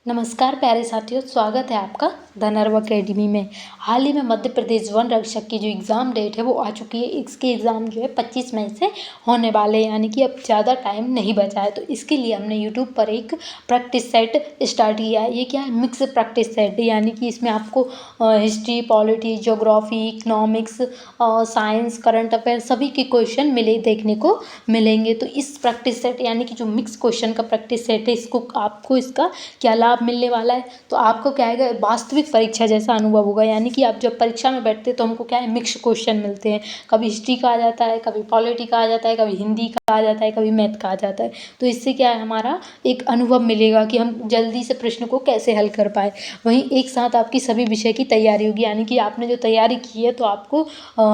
नमस्कार प्यारे साथियों, स्वागत है आपका धनर्व अकेडमी में। हाल ही में मध्य प्रदेश वन रक्षक की जो एग्ज़ाम डेट है वो आ चुकी है। इसके एग्ज़ाम जो है 25 मई से होने वाले हैं, यानी कि अब ज़्यादा टाइम नहीं बचा है। तो इसके लिए हमने यूट्यूब पर एक प्रैक्टिस सेट स्टार्ट किया है। ये क्या है? मिक्स प्रैक्टिस सेट, यानी कि इसमें आपको history, polity, geography, economics, science, current affair सभी के क्वेश्चन देखने को मिलेंगे। तो इस प्रैक्टिस सेट यानी कि जो मिक्स क्वेश्चन का प्रैक्टिस सेट है, आपको इसका क्या लाभ मिलने वाला है? तो आपको क्या है, वास्तविक परीक्षा जैसा अनुभव होगा। यानी कि आप जब परीक्षा में बैठते हैं तो हमको क्या है, मिक्स क्वेश्चन मिलते हैं। कभी हिस्ट्री का आ जाता है, कभी पॉलिटी का आ जाता है, कभी हिंदी का आ जाता है, कभी मैथ का आ जाता है। तो इससे क्या है, हमारा एक अनुभव मिलेगा कि हम जल्दी से प्रश्न को कैसे हल कर पाए। वहीं एक साथ आपकी सभी विषय की तैयारी होगी, यानी कि आपने जो तैयारी की है तो आपको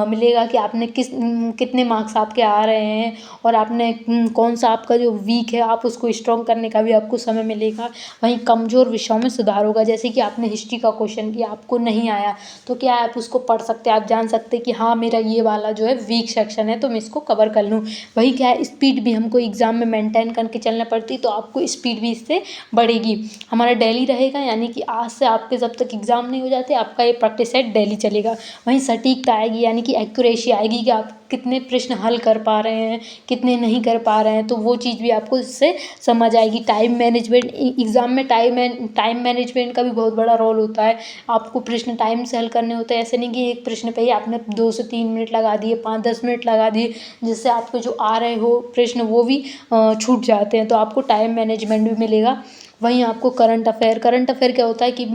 मिलेगा कि आपने कितने मार्क्स आपके आ रहे हैं, और आपने कौन सा आपका जो वीक है आप उसको स्ट्रॉन्ग करने का भी आपको समय मिलेगा। वहीं कमज़ोर विषयों में सुधार होगा। जैसे कि आपने हिस्ट्री का क्वेश्चन किया, आपको नहीं आया, तो क्या आप उसको पढ़ सकते हैं, आप जान सकते हैं कि हाँ मेरा ये वाला जो है वीक सेक्शन है तो मैं इसको कवर कर लूँ। वही क्या है, स्पीड भी हमको एग्ज़ाम में मेंटेन करके चलना पड़ती, तो आपको स्पीड भी इससे बढ़ेगी। हमारा डेली रहेगा, यानी कि आज से आपके जब तक एग्ज़ाम नहीं हो जाते आपका ये प्रैक्टिस सेट डेली चलेगा। वहीं सटीकता आएगी, यानी कि एक्यूरेसी आएगी कि आप कितने प्रश्न हल कर पा रहे हैं, कितने नहीं कर पा रहे हैं, तो वो चीज़ भी आपको इससे समझ आएगी। टाइम मैनेजमेंट, एग्ज़ाम में टाइम मैनेजमेंट का भी बहुत बड़ा रोल होता है। आपको प्रश्न टाइम से हल करने होते हैं। ऐसे नहीं कि एक प्रश्न पे ही आपने 2 से 3 मिनट लगा दिए, 5-10 मिनट लगा दिए, जिससे आपको जो आ रहे हो प्रश्न वो भी छूट जाते हैं। तो आपको टाइम मैनेजमेंट भी मिलेगा। वहीं आपको करंट अफेयर क्या होता है कि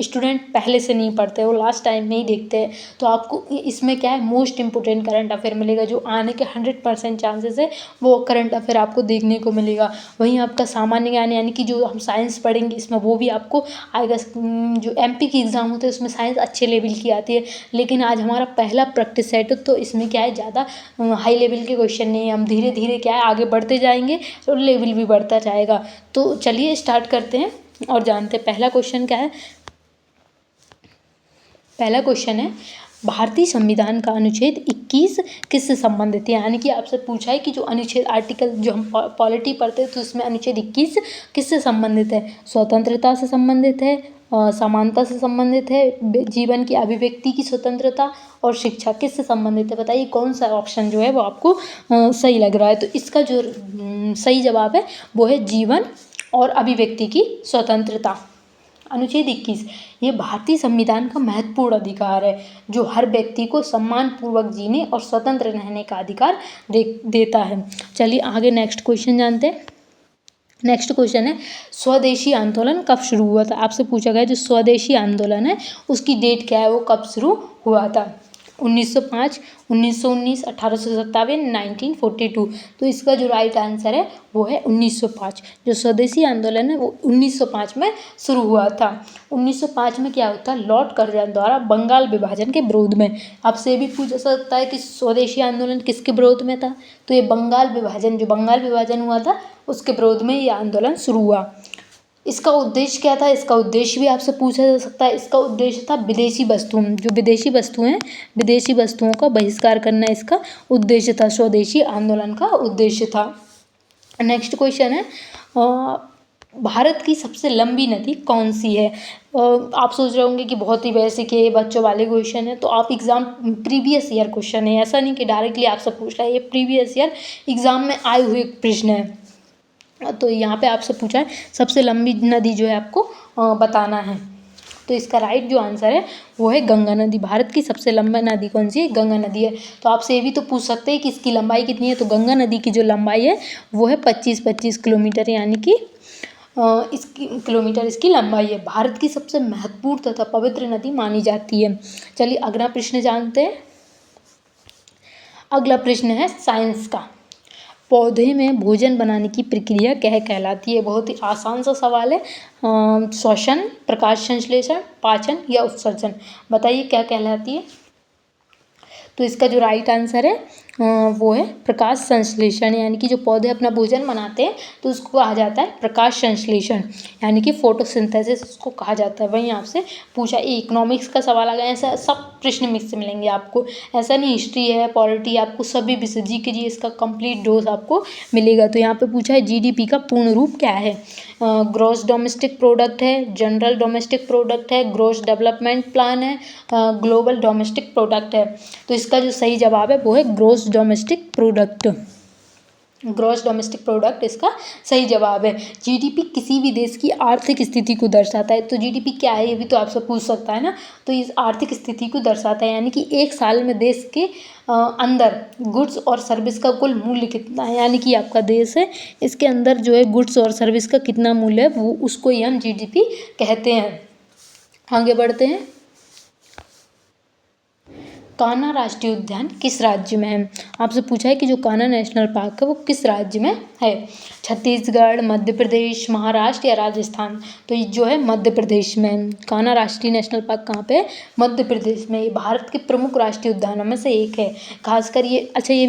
स्टूडेंट पहले से नहीं पढ़ते, वो लास्ट टाइम में ही देखते हैं। तो आपको इसमें क्या है, मोस्ट इम्पोर्टेंट करंट अफेयर मिलेगा, जो आने के 100% चांसेस है वो करंट अफेयर आपको देखने को मिलेगा। वहीं आपका सामान्य ज्ञान, यानी कि जो हम साइंस पढ़ेंगे इसमें वो भी आपको आएगा। जो एमपी की एग्ज़ाम होते हैं उसमें साइंस अच्छे लेवल की आती है, लेकिन आज हमारा पहला प्रैक्टिस सेट है तो इसमें क्या है, ज़्यादा हाई लेवल के क्वेश्चन नहीं है। हम धीरे धीरे क्या है आगे बढ़ते जाएंगे और लेवल भी बढ़ता जाएगा। तो चलिए स्टार्ट करते हैं और जानते हैं पहला क्वेश्चन क्या है। पहला क्वेश्चन है, भारतीय संविधान का अनुच्छेद 21 किससे संबंधित है? यानी कि आपसे पूछा है कि जो अनुच्छेद आर्टिकल जो हम पॉलिटी पढ़ते हैं तो उसमें अनुच्छेद 21 किससे संबंधित है? स्वतंत्रता से संबंधित है, समानता से संबंधित है, जीवन की अभिव्यक्ति की स्वतंत्रता और शिक्षा किससे संबंधित है? बताइए कौन सा ऑप्शन जो है वो आपको सही लग रहा है। तो इसका जो सही जवाब है वो है जीवन और अभिव्यक्ति की स्वतंत्रता। अनुच्छेद 21 ये भारतीय संविधान का महत्वपूर्ण अधिकार है, जो हर व्यक्ति को सम्मानपूर्वक जीने और स्वतंत्र रहने का अधिकार देता है। चलिए आगे नेक्स्ट क्वेश्चन जानते हैं। नेक्स्ट क्वेश्चन है, स्वदेशी आंदोलन कब शुरू हुआ था? आपसे पूछा गया जो स्वदेशी आंदोलन है उसकी डेट क्या है, वो कब शुरू हुआ था? 1905, 1919, 1857, 1942। तो इसका जो राइट आंसर है वो है 1905। जो स्वदेशी आंदोलन है वो 1905 में शुरू हुआ था। 1905 में क्या होता है, लॉर्ड कर्जन द्वारा बंगाल विभाजन के विरोध में। आपसे भी पूछा सकता है कि स्वदेशी आंदोलन किसके विरोध में था? तो ये बंगाल विभाजन हुआ था उसके विरोध में ये आंदोलन शुरू हुआ। इसका उद्देश्य क्या था? इसका उद्देश्य भी आपसे पूछा जा सकता है। इसका उद्देश्य था विदेशी वस्तुओं का बहिष्कार करना इसका उद्देश्य था। स्वदेशी आंदोलन का उद्देश्य था। नेक्स्ट क्वेश्चन है, भारत की सबसे लंबी नदी कौन सी है? आप सोच रहे होंगे कि बहुत ही बेसिक है, बच्चों वाले क्वेश्चन है। तो आप एग्जाम प्रीवियस ईयर क्वेश्चन है, ऐसा नहीं कि डायरेक्टली आपसे पूछ रहा है, ये प्रीवियस ईयर एग्जाम में आए हुए प्रश्न है। तो यहाँ पे आपसे पूछा है सबसे लंबी नदी जो है आपको बताना है। तो इसका राइट जो आंसर है वो है गंगा नदी। भारत की सबसे लंबी नदी कौन सी है? गंगा नदी है। तो आपसे ये भी तो पूछ सकते हैं कि इसकी लंबाई कितनी है। तो गंगा नदी की जो लंबाई है वो है 25 किलोमीटर, यानी कि इसकी लंबाई है। भारत की सबसे महत्वपूर्ण तथा पवित्र नदी मानी जाती है। चलिए अगला प्रश्न जानते हैं। अगला प्रश्न है साइंस का, पौधे में भोजन बनाने की प्रक्रिया क्या कहलाती है? बहुत ही आसान सा सवाल है। श्वसन, प्रकाश संश्लेषण, पाचन या उत्सर्जन, बताइए क्या कहलाती है? तो इसका जो राइट आंसर है वो है प्रकाश संश्लेषण। यानी कि जो पौधे अपना भोजन बनाते हैं तो उसको कहा जाता है प्रकाश संश्लेषण, यानी कि फोटोसिंथेसिस उसको कहा जाता है। वहीं आपसे पूछा इकोनॉमिक्स का सवाल आ गया। ऐसा सब प्रश्न मिक्स मिलेंगे आपको, ऐसा नहीं हिस्ट्री है पॉलिटी, आपको सभी विषय जी के जी इसका कंप्लीट डोज आपको मिलेगा। तो यहाँ पे पूछा है जीडीपी का पूर्ण रूप क्या है? ग्रॉस डोमेस्टिक प्रोडक्ट है, जनरल डोमेस्टिक प्रोडक्ट है, ग्रॉस डेवलपमेंट प्लान है, ग्लोबल डोमेस्टिक प्रोडक्ट है। तो इसका जो सही जवाब है वो है gross domestic product. Gross domestic product इसका सही जवाब है। जीडीपी किसी भी देश की आर्थिक स्थिति को दर्शाता है। तो जीडीपी क्या है ये भी तो आपसे पूछ सकता है ना। तो इस आर्थिक स्थिति को दर्शाता है, यानी कि एक साल में देश के अंदर गुड्स और सर्विस का कुल मूल्य कितना है, यानी कि आपका देश है इसके अंदर जो है गुड्स और सर्विस का कितना मूल्य है वो उसको ही हम जीडीपी कहते हैं। आगे बढ़ते हैं। कान्हा राष्ट्रीय उद्यान किस राज्य में है? आपसे पूछा है कि जो कान्हा नेशनल पार्क है वो किस राज्य में है? छत्तीसगढ़, मध्य प्रदेश, महाराष्ट्र या राजस्थान? तो ये जो है मध्य प्रदेश में। कान्हा राष्ट्रीय नेशनल पार्क कहाँ पे है? मध्य प्रदेश में। ये भारत के प्रमुख राष्ट्रीय उद्यानों में से एक है। खासकर ये अच्छा ये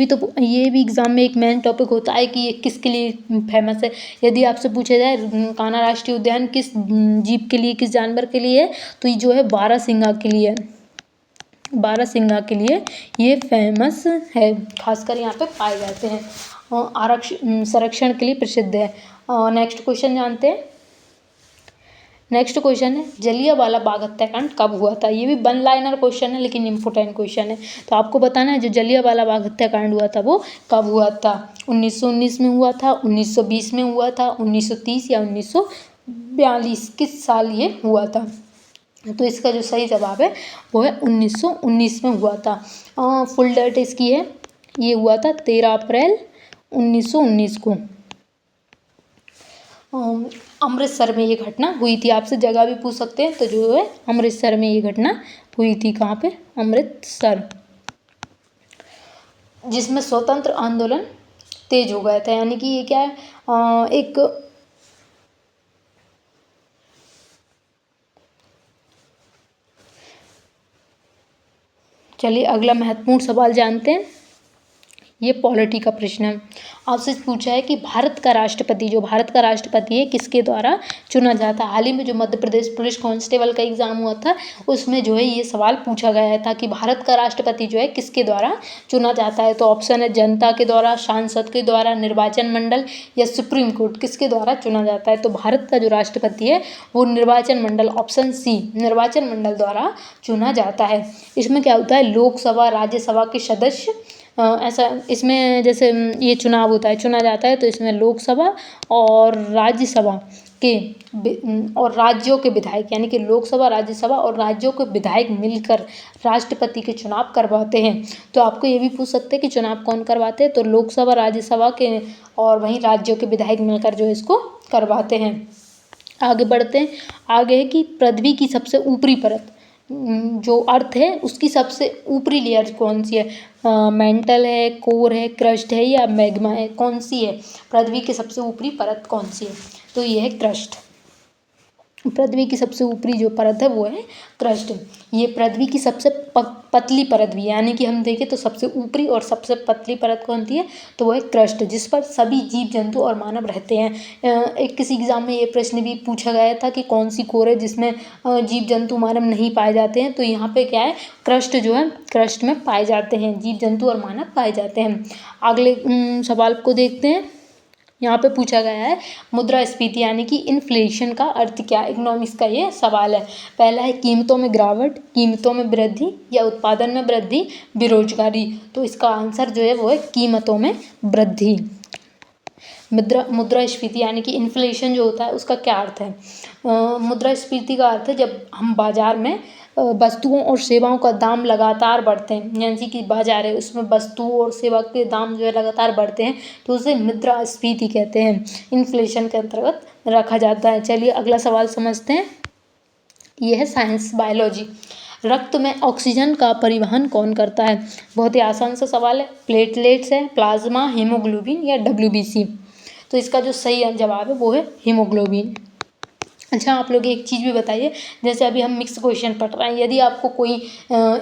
भी एग्जाम में एक मेन टॉपिक होता है कि ये किसके लिए फेमस है। यदि आपसे पूछा जाए कान्हा राष्ट्रीय उद्यान किस जीव के लिए, किस जानवर के लिए है, तो ये जो है बारहसिंगा के लिए है। बारहसिंगा के लिए ये फेमस है, खासकर यहाँ पे पाए जाते हैं। संरक्षण के लिए प्रसिद्ध है। नेक्स्ट क्वेश्चन जानते हैं। नेक्स्ट क्वेश्चन है जलियांवाला बाग हत्याकांड कब हुआ था? ये भी वन लाइनर क्वेश्चन है लेकिन इम्पोर्टेंट क्वेश्चन है। तो आपको बताना है जो जलियांवाला बाग हत्याकांड हुआ था वो कब हुआ था? 1919 में हुआ था, 1920 में हुआ था, 1930 या 1942? किस साल ये हुआ था? तो इसका जो सही जवाब है वो है 1919 में हुआ था। फुल डेट इसकी है, ये हुआ था 13 अप्रैल 1919 को। अमृतसर में ये घटना हुई थी। आपसे जगह भी पूछ सकते हैं, तो जो है अमृतसर में ये घटना हुई थी। कहाँ पे? अमृतसर, जिसमें स्वतंत्र आंदोलन तेज हो गया था। यानी कि ये क्या है, एक चलिए अगला महत्वपूर्ण सवाल जानते हैं। ये पॉलिटी का प्रश्न है। आपसे पूछा है कि भारत का राष्ट्रपति है किसके द्वारा चुना जाता है? हाल ही में जो मध्य प्रदेश पुलिस कांस्टेबल का एग्जाम हुआ था उसमें जो है ये सवाल पूछा गया था कि भारत का राष्ट्रपति जो है किसके द्वारा चुना जाता है? तो ऑप्शन है जनता के द्वारा, सांसद के द्वारा, निर्वाचन मंडल या सुप्रीम कोर्ट, किसके द्वारा चुना जाता है? तो भारत का जो राष्ट्रपति है वो निर्वाचन मंडल, ऑप्शन सी, निर्वाचन मंडल द्वारा चुना जाता है। इसमें क्या होता है, लोकसभा राज्यसभा के सदस्य ऐसा इसमें जैसे ये चुनाव होता है, चुना जाता है, तो इसमें लोकसभा और राज्यसभा के और राज्यों के विधायक, यानी कि लोकसभा, राज्यसभा और राज्यों के विधायक मिलकर राष्ट्रपति के चुनाव करवाते हैं। तो आपको ये भी पूछ सकते हैं कि चुनाव कौन करवाते हैं? तो लोकसभा, राज्यसभा के और वहीं राज्यों के विधायक मिलकर जो इसको करवाते हैं। आगे बढ़ते हैं। आगे है कि पृथ्वी की सबसे ऊपरी परत, जो अर्थ है उसकी सबसे ऊपरी लेयर कौन सी है? मेंटल है, कोर है, क्रस्ट है या मैग्मा है? कौन सी है पृथ्वी की सबसे ऊपरी परत, कौन सी है? तो ये है क्रस्ट। पृथ्वी की सबसे ऊपरी जो परत है वो है क्रस्ट। ये पृथ्वी की सबसे पतली परत भी है, यानी कि हम देखें तो सबसे ऊपरी और सबसे पतली परत कौन सी है? तो वो है क्रस्ट, जिस पर सभी जीव जंतु और मानव रहते हैं। एक किसी एग्जाम में ये प्रश्न भी पूछा गया था कि कौन सी कोर है जिसमें जीव जंतु मानव नहीं पाए जाते हैं? तो यहाँ पे क्या है, क्रस्ट जो है, क्रस्ट में पाए जाते हैं जीव जंतु और मानव पाए जाते हैं। अगले सवाल को देखते हैं। यहाँ पे पूछा गया है मुद्रास्फीति यानी कि इन्फ्लेशन का अर्थ क्या है? इकोनॉमिक्स का ये सवाल है। पहला है कीमतों में गिरावट, कीमतों में वृद्धि या उत्पादन में वृद्धि, बेरोजगारी। तो इसका आंसर जो है वो है कीमतों में वृद्धि। मुद्रास्फीति यानी कि इन्फ्लेशन जो होता है उसका क्या अर्थ है? मुद्रास्फीति का अर्थ है जब हम बाजार में वस्तुओं और सेवाओं का दाम लगातार बढ़ते हैं, यानी कि बाजार है उसमें वस्तुओं और सेवा के दाम जो है लगातार बढ़ते हैं, तो उसे मुद्रास्फीति कहते हैं, इन्फ्लेशन के अंतर्गत रखा जाता है। चलिए अगला सवाल समझते हैं। यह है साइंस, बायोलॉजी। रक्त में ऑक्सीजन का परिवहन कौन करता है? बहुत ही आसान सा सवाल है। प्लेटलेट्स है, प्लाज्मा, हीमोग्लोबिन या WBC? तो इसका जो सही जवाब है वो है हीमोग्लोबिन। अच्छा आप लोग एक चीज़ भी बताइए, जैसे अभी हम मिक्स क्वेश्चन पढ़ रहे हैं, यदि आपको कोई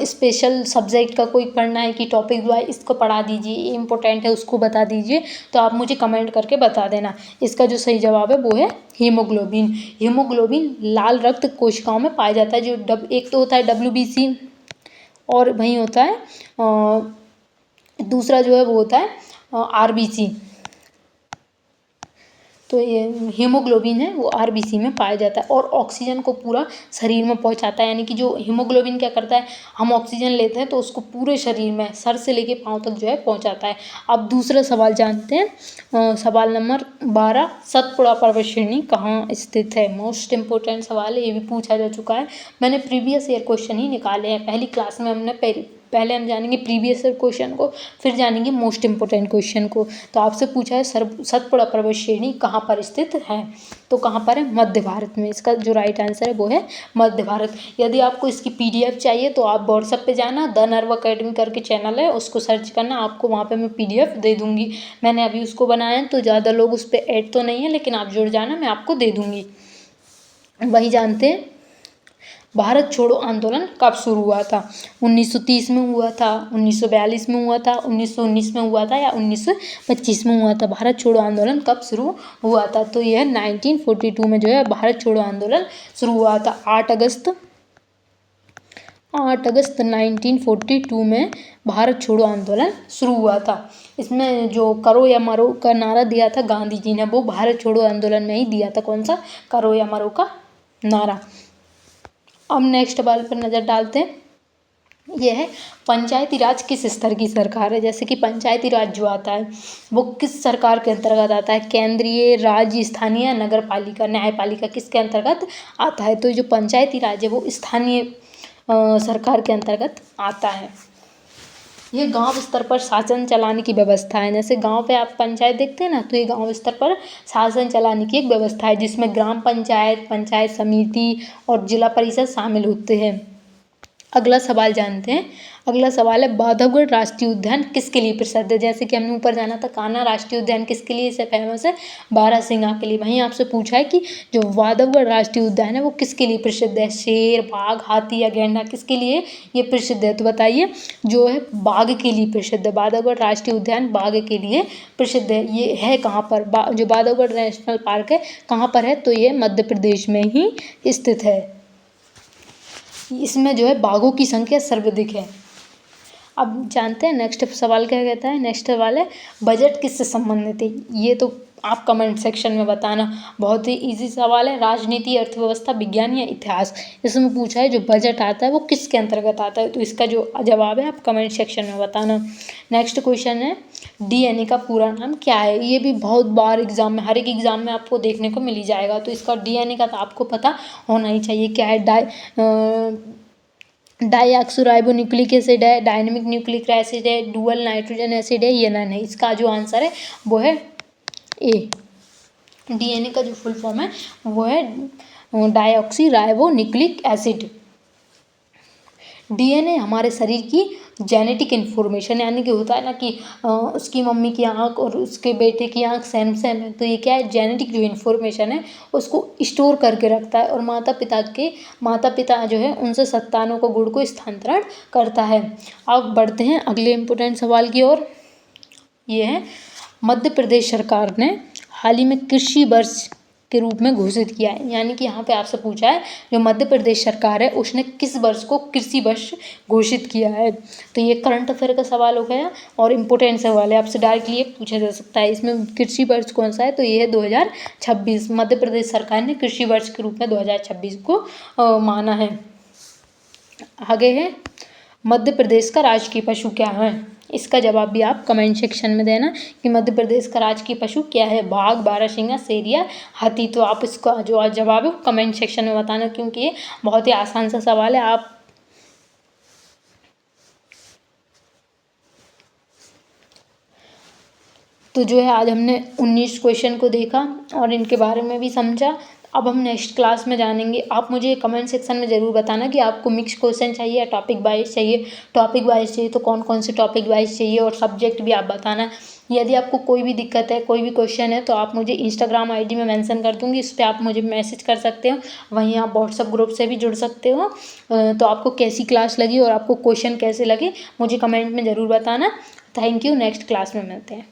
स्पेशल सब्जेक्ट का कोई पढ़ना है कि टॉपिक जो है इसको पढ़ा दीजिए, ये इंपॉर्टेंट है उसको बता दीजिए, तो आप मुझे कमेंट करके बता देना। इसका जो सही जवाब है वो है हीमोग्लोबिन। हीमोग्लोबिन लाल रक्त कोशिकाओं में पाया जाता है। जो एक तो होता है WBC और वहीं होता है दूसरा जो है वो होता है RBC। तो ये हीमोग्लोबिन है वो आरबीसी में पाया जाता है और ऑक्सीजन को पूरा शरीर में पहुंचाता है। यानी कि जो हीमोग्लोबिन क्या करता है, हम ऑक्सीजन लेते हैं तो उसको पूरे शरीर में सर से लेके पाँव तक जो है पहुंचाता है। अब दूसरा सवाल जानते हैं, सवाल नंबर 12, सतपुड़ा पर्वत श्रेणी कहाँ स्थित है। मोस्ट इंपॉर्टेंट सवाल है, ये भी पूछा जा चुका है। मैंने प्रीवियस ईयर क्वेश्चन ही निकाले हैं। पहली क्लास में हमने पहले हम जानेंगे प्रीवियस ईयर क्वेश्चन को, फिर जानेंगे मोस्ट इंपॉर्टेंट क्वेश्चन को। तो आपसे पूछा है सतपुड़ा पर्वत श्रेणी कहाँ पर स्थित है, तो कहाँ पर है, मध्य भारत में। इसका जो राइट आंसर है वो है मध्य भारत। यदि आपको इसकी PDF चाहिए तो आप व्हाट्सएप पे जाना, द नर्व अकेडमी करके चैनल है, उसको सर्च करना, आपको वहाँ पे मैं PDF दे दूँगी। मैंने अभी उसको बनाया है तो ज़्यादा लोग उस पर ऐड तो नहीं है, लेकिन आप जुड़ जाना, मैं आपको दे दूँगी। वही जानते हैं भारत छोड़ो आंदोलन कब शुरू हुआ था। 1930 में हुआ था, 1942 में हुआ था, 1919 में हुआ था या 1925 में हुआ था। भारत छोड़ो आंदोलन कब शुरू हुआ था, तो यह 1942 में जो है भारत छोड़ो आंदोलन शुरू हुआ था। 8 अगस्त 1942 में भारत छोड़ो आंदोलन शुरू हुआ था। इसमें जो करो या मरो का नारा दिया था गांधी जी ने, वो भारत छोड़ो आंदोलन में ही दिया था। कौन सा, करो या मरो का नारा। अब नेक्स्ट सवाल पर नज़र डालते हैं। यह है पंचायती राज किस स्तर की सरकार है। जैसे कि पंचायती राज जो आता है वो किस सरकार के अंतर्गत आता है, केंद्रीय, राज्य, स्थानीय, नगर पालिका, न्यायपालिका, किसके अंतर्गत आता है। तो जो पंचायती राज है वो स्थानीय सरकार के अंतर्गत आता है। ये गांव स्तर पर शासन चलाने की व्यवस्था है। जैसे गांव पे आप पंचायत देखते हैं ना, तो ये गांव स्तर पर शासन चलाने की एक व्यवस्था है, जिसमें ग्राम पंचायत, पंचायत समिति और जिला परिषद शामिल होते हैं। अगला सवाल जानते हैं। अगला सवाल है बांधवगढ़ राष्ट्रीय उद्यान किसके लिए प्रसिद्ध है। जैसे कि हमने ऊपर जाना था, कान्हा राष्ट्रीय उद्यान किसके लिए से फेमस है, बारहसिंगा के लिए। वहीं आपसे पूछा है कि जो बांधवगढ़ राष्ट्रीय उद्यान है वो किसके लिए प्रसिद्ध है, शेर, बाघ, हाथी या गैंडा, किसके लिए ये प्रसिद्ध है। तो बताइए, जो है बाघ के लिए प्रसिद्ध है। बांधवगढ़ राष्ट्रीय उद्यान बाघ के लिए प्रसिद्ध है। ये है कहाँ पर, जो बांधवगढ़ नेशनल पार्क है कहाँ पर है, तो ये मध्य प्रदेश में ही स्थित है। इसमें जो है बाघों की संख्या सर्वाधिक है। अब जानते हैं नेक्स्ट सवाल क्या कहता है। नेक्स्ट सवाल है बजट किससे संबंधित है। ये तो आप कमेंट सेक्शन में बताना, बहुत ही इजी सवाल है। राजनीति, अर्थव्यवस्था, विज्ञान या इतिहास, इसमें पूछा है जो बजट आता है वो किसके अंतर्गत आता है। तो इसका जो जवाब है आप कमेंट सेक्शन में बताना। नेक्स्ट क्वेश्चन है DNA का पूरा नाम क्या है। ये भी बहुत बार एग्जाम में, हर एक एग्जाम में आपको देखने को मिल ही जाएगा। तो इसका DNA का तो आपको पता होना ही चाहिए। क्या है, डाईऑक्सोराइबोन्यूक्लिक एसिड है, डायनेमिक न्यूक्लिक एसिड है, डुअल नाइट्रोजन एसिड है, ये नहीं। इसका जो आंसर है वो है ए। DNA का जो फुल फॉर्म है वो है डाईऑक्सोराइबोन्यूक्लिक एसिड। DNA हमारे शरीर की जेनेटिक इन्फॉर्मेशन, यानी कि होता है ना कि उसकी मम्मी की आँख और उसके बेटे की आँख सेम सेम है, तो ये क्या है, जेनेटिक जो इन्फॉर्मेशन है उसको स्टोर करके रखता है और माता पिता जो है उनसे संतानों को गुण को स्थानांतरण करता है। अब बढ़ते हैं अगले इम्पोर्टेंट सवाल की ओर। ये है मध्य प्रदेश सरकार ने हाल ही में कृषि वर्ष के रूप में घोषित किया है। यानी कि यहाँ पे आपसे पूछा है जो मध्य प्रदेश सरकार है उसने किस वर्ष को कृषि वर्ष घोषित किया है। तो ये करंट अफेयर का सवाल हो गया और इम्पोर्टेंट सवाल है, आपसे डायरेक्टली ये पूछा जा सकता है। इसमें कृषि वर्ष कौन सा है, तो ये है 2026। मध्य प्रदेश सरकार ने कृषि वर्ष के रूप में 2026 को माना है। आगे है मध्य प्रदेश का राजकीय पशु क्या है। इसका जवाब भी आप कमेंट सेक्शन में देना कि मध्य प्रदेश का राजकीय पशु क्या है, बाघ, बारहसिंगा, शेर या हाथी। तो आप इसका जो जवाब है कमेंट सेक्शन में बताना, क्योंकि ये बहुत ही आसान सा सवाल है। आप तो जो है आज हमने 19 क्वेश्चन को देखा और इनके बारे में भी समझा। अब हम नेक्स्ट क्लास में जानेंगे। आप मुझे कमेंट सेक्शन में ज़रूर बताना कि आपको मिक्स क्वेश्चन चाहिए या टॉपिक वाइज चाहिए। टॉपिक वाइज चाहिए तो कौन कौन से टॉपिक वाइज चाहिए, और सब्जेक्ट भी आप बताना। यदि आपको कोई भी दिक्कत है, कोई भी क्वेश्चन है, तो आप मुझे इंस्टाग्राम ID में मेंशन कर दूंगी, इस पर आप मुझे मैसेज कर सकते हो। वहीं आप व्हाट्सएप ग्रुप से भी जुड़ सकते हो। तो आपको कैसी क्लास लगी और आपको क्वेश्चन कैसे लगे मुझे कमेंट में ज़रूर बताना। थैंक यू, नेक्स्ट क्लास में मिलते हैं।